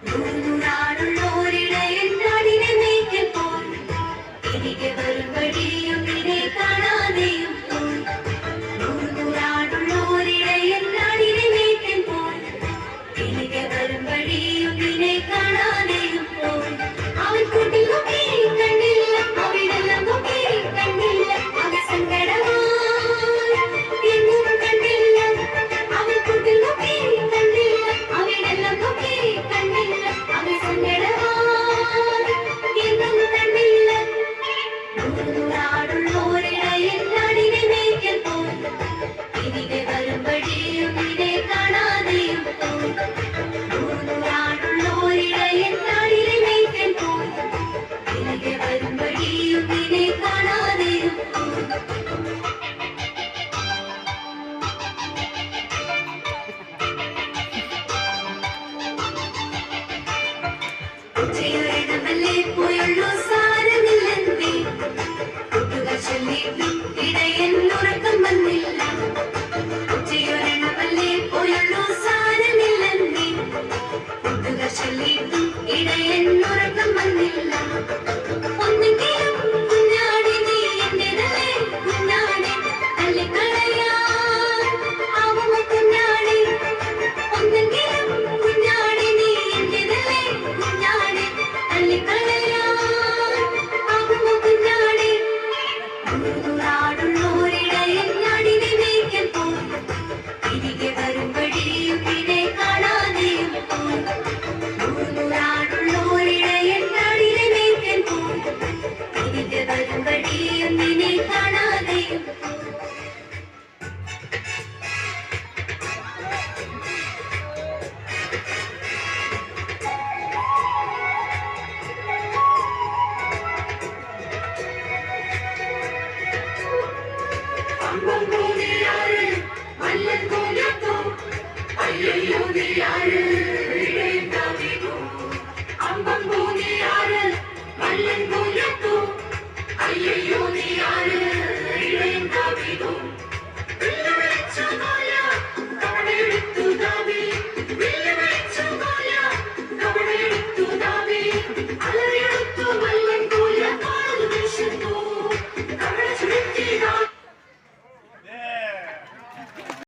നൂറുനാളുള്ളോരിടയൻ നാടിനെ മേയ്ക്കൽ പോൽ തിരികെ വരും വഴിയും നിന്നെ കാണാതെയും പോയി. നൂറുനാളുള്ളോരിടയൻ നാടിനെ മേയ്ക്കൽ പോൽ തിരികെ വരും വഴിയും നിന്നെ കാണാതെയും പോയി. അവൻ കൂട്ടിൽ നോക്കി കണ്ടില്ല, അവിടെല്ലാം നോക്കി കണ്ടില്ല, അവൻ സങ്കടമായി എങ്ങും കണ്ടില്ല. അവൻ കൂട്ടിൽ നോക്കി കണ്ടില്ല, അവിടെല്ലാം നോക്കി കണ്ടില്ല, അവൻ സങ്കടമായി എങ്ങും കണ്ടില്ല. നൂറുനാളുള്ളോരിടയൻ നാടിനെ മേയ്ക്കൽ പോൽ തിരികെ വരും വഴിയും നിന്നെ കാണാതെയും പോയി. നൂറുനാളുള്ളോരിടയൻ നാടിനെ മേയ്ക്കൽ പോൽ തിരികെ വരും വഴിയും നിന്നെ കാണാതെയും പോയി. ഉച്ചയൊരിടമല്ലേ പോയുള്ളൂ സാരമില്ലെന്നേ, കൂട്ടുകാർ ചൊല്ലിയിട്ടും ഇടയൻ ഉറക്കം വന്നില്ല. ഉച്ചയൊരിടമല്ലേ പോയുള്ളൂ സാരമില്ലെന്നേ, കൂട്ടുകാർ ചൊല്ലിയിട്ടും ഇടയൻ ഉറക്കം വന്നില്ല.